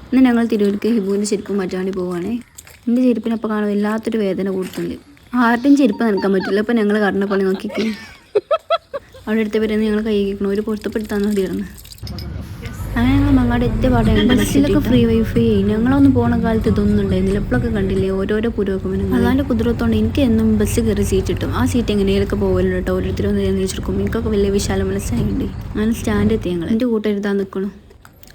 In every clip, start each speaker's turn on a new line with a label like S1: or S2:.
S1: ഇന്ന് ഞങ്ങൾ തിരൂർക്ക് ഹിബുവിൻ്റെ ചെരുപ്പ് മാറ്റാൻ വേണ്ടി പോവുകയാണേ. എൻ്റെ ചെരുപ്പിനപ്പോൾ കാണും വല്ലാത്തൊരു വേദന കൊടുത്തുണ്ട്. ആരുടെയും ചെരുപ്പ് നനക്കാൻ പറ്റില്ല. അപ്പോൾ ഞങ്ങൾ കറണ്ട പണി നോക്കിക്കും. അവിടെ അടുത്ത പേരെന്ന് ഞങ്ങൾ കൈ കഴിക്കണം. ഒരു പുറത്തപ്പെടുത്താന്ന് മതിയായിരുന്നു. അങ്ങനെ ഞങ്ങൾ മങ്ങാട് എത്തിയ പാടാണ്. ബസ്സിലൊക്കെ ഫ്രീ വൈഫൈ. ഞങ്ങളൊന്നും പോണ കാലത്ത് ഇതൊന്നും ഉണ്ടായിരുന്നില്ല. എപ്പോഴൊക്കെ കണ്ടില്ലേ ഓരോരോ പുരോഗമനങ്ങൾ. അതാണ്ട് കുതിരത്തോണ്ട് എനിക്ക് എന്നും ബസ് കയറി സീറ്റ് കിട്ടും. ആ സീറ്റ് എങ്ങനെയൊക്കെ പോകലുണ്ട് കേട്ടോ. ഓരോരുത്തരും ഒന്ന് നിർണ്ണയിച്ചെടുക്കും. എനിക്കൊക്കെ വലിയ വിശാല മനസ്സായിട്ടുണ്ട്. അങ്ങനെ സ്റ്റാൻഡ് എത്തി ഞങ്ങൾ. എൻ്റെ കൂട്ടരുതാൻ നിൽക്കണം.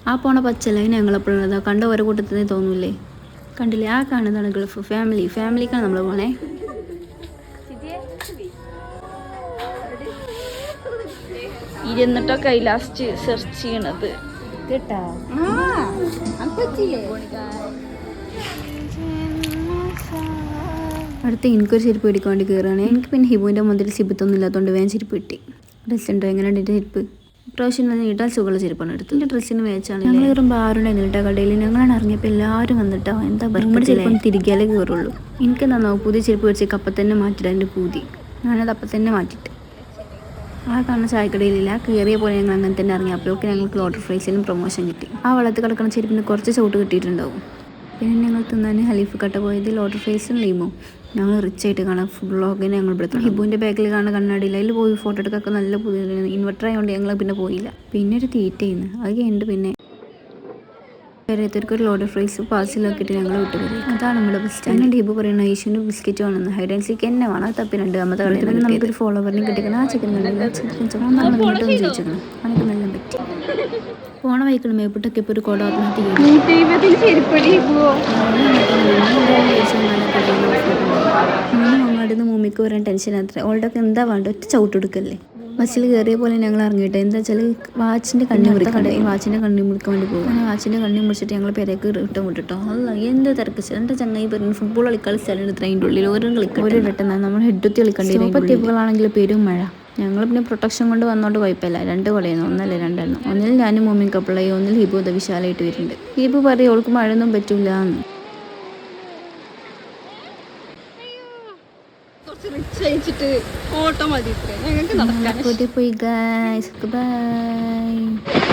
S1: ആ പോണ പച്ചല്ല അതിന് ഞങ്ങളെപ്പോഴുള്ളതാ. കണ്ട ഓരോ കൂട്ടത്തിനെ തോന്നൂലേ. കണ്ടില്ലേ ആ കാണുന്നതാണ് ഗൾഫ്. ഫാമിലിക്കാണ് നമ്മൾ പോണേ.
S2: ഇരുന്നിട്ടൊക്കെ ലാസ്റ്റ് സെർച്ച് ചെയ്യണത് കേട്ടാ.
S1: അടുത്ത് എനിക്കൊരു ചെരുപ്പ് പിടിക്കാൻ വേണ്ടി കയറുകയാണ്. എനിക്ക് പിന്നെ ഹിബുവിൻ്റെ മുതൽ സിബത്തൊന്നും ഇല്ലാത്തതുകൊണ്ട് വേഗം ചെരുപ്പ് കിട്ടി. ഡ്രസ്സുണ്ടോ എങ്ങനെയുണ്ട് എൻ്റെ ചെരുപ്പ്? ഇപ്രാവശ്യം നീട്ടാൻ സുഖമുള്ള ചെരുപ്പാണ് എടുത്തത്. എൻ്റെ ഡ്രസ്സിന് മേച്ചാണ്. ഞങ്ങൾ കയറുമ്പോൾ ആരുണ്ടായി നീട്ടാ കടയിൽ. ഞങ്ങളാണ് ഇറങ്ങിയപ്പോൾ എല്ലാവരും വന്നിട്ടോ. എന്താ നമ്മുടെ ചെരുപ്പം തിരികെയാലേ കയറുള്ളൂ. എനിക്കെന്താണോ പുതിയ ചെരുപ്പ് മേടിച്ചേക്ക് അപ്പം തന്നെ മാറ്റിയിട്ട് എൻ്റെ പൂതി. ഞാനത് അപ്പം തന്നെ മാറ്റിയിട്ട് ആ കാണുന്ന ചായക്കടയിലില്ല. കയറിയ പോലെ ഞങ്ങൾ അങ്ങനെ തന്നെ ഇറങ്ങി. അപ്പോഴൊക്കെ ഞങ്ങൾക്ക് ലോട്ടർ ഫ്രൈസിനും പ്രൊമോഷൻ കിട്ടി. ആ വെള്ളത്തിൽ കിടക്കുന്ന ചെരുപ്പിന് കുറച്ച് ചവിട്ട് കിട്ടിയിട്ടുണ്ടാവും. പിന്നെ ഞങ്ങൾ തിന്നാൻ ഹലീഫ് കട്ട പോയത് ലോട്ടർ ഫ്രൈസും ലീമോ. ഞങ്ങൾ റിച്ച് ആയിട്ട് കാണാം. വ്ളോഗിന് ഞങ്ങൾ ഇവിടെ ഹിബുവിൻ്റെ ബാക്കിൽ കാണുന്ന കണ്ണാടിയിൽ അതിൽ പോയി ഫോട്ടോ എടുക്കൊക്കെ നല്ല പുതിയ ഇൻവെർട്ടർ ആയതുകൊണ്ട് ഞങ്ങൾ പിന്നെ പോയില്ല. പിന്നെ ഒരു തീറ്റയിന്ന് അത് കഴിഞ്ഞിട്ട് പിന്നെ ഓരോരുത്തർക്കൊരു ലോഡർ ഫ്രൈസ് പാഴ്സലാക്കിയിട്ട് ഞങ്ങൾ വിട്ടുപോയി. അതാണ് നമ്മുടെ ബസ് സ്റ്റാൻഡ്. ഹിബു പറയുന്നത് ഐശ്വര്യ ബിസ്ക്കറ്റ് വേണമെന്ന്. ഹൈഡ് ആൻഡ് സീക്ക് എന്നെ വേണം. തപ്പി രണ്ടാമത്തെ കളി പിന്നെ നമുക്കൊരു ഫോളോവറിനെ കിട്ടിക്കണം. ആ ചിക്കൻ കണ്ടില്ല. ചോദിച്ചിരുന്നു നമുക്ക് നല്ല പറ്റി. പോണ വൈക്കണം മേപ്പിട്ടൊക്കെ ഇപ്പോൾ ഒരു കോട ആത്മഹത്യ അങ്ങാടുന്ന് മൂമിക്ക് വരാൻ ടെൻഷൻ അത്ര. ഓൾഡൊക്കെ എന്താ വേണ്ട ഒറ്റ ചവിട്ടെടുക്കല്ലേ. ബസ്സിൽ കയറിയ പോലെ ഞങ്ങൾ ഇറങ്ങിയിട്ട് എന്താ വെച്ചാൽ വാച്ചിൻ്റെ കണ്ണി മുറിക്കണ്ടേ. ഈ വാച്ചിൻ്റെ കണ്ണി മുറിക്കാൻ വേണ്ടി പോകും. അങ്ങനെ വാച്ചിൻ്റെ കണ്ണി മുറിച്ചിട്ട് ഞങ്ങൾ പേരേക്ക് റിട്ടേൺ വിട്ടിട്ടോ. അല്ല എന്ത് തിരക്ക്. എൻ്റെ ചങ്ങായി പറഞ്ഞു ഫുട്ബോൾ കളിക്കാൻ സ്ഥലം ഇത്ര അതിൻ്റെ ഉള്ളിൽ ഓരോ കളിക്കും. ഒരു പെട്ടെന്ന് നമ്മൾ ഹെഡുത്തി കളിക്കേണ്ടി. ടിപ്പുകളാണെങ്കിൽ പെരും മഴ. ഞങ്ങൾ പിന്നെ പ്രൊട്ടക്ഷൻ കൊണ്ട് വന്നോണ്ട് കുഴപ്പമില്ല. 2 കൊളയുന്നു. ഒന്നല്ല 2 എണ്ണം. ഒന്നിൽ ഞാനും മൂമിൻ കപ്പിളായി. ഒന്നിൽ ഹിബു വിശാലായിട്ട് വരുന്നുണ്ട്. ഹിബു പറയും അവൾക്ക് മഴയൊന്നും പറ്റൂല എന്ന്.
S2: ഓട്ടം മതി. ഞങ്ങൾക്ക് നടക്കാൻ
S1: പോയി ഗൈസ് ബൈ.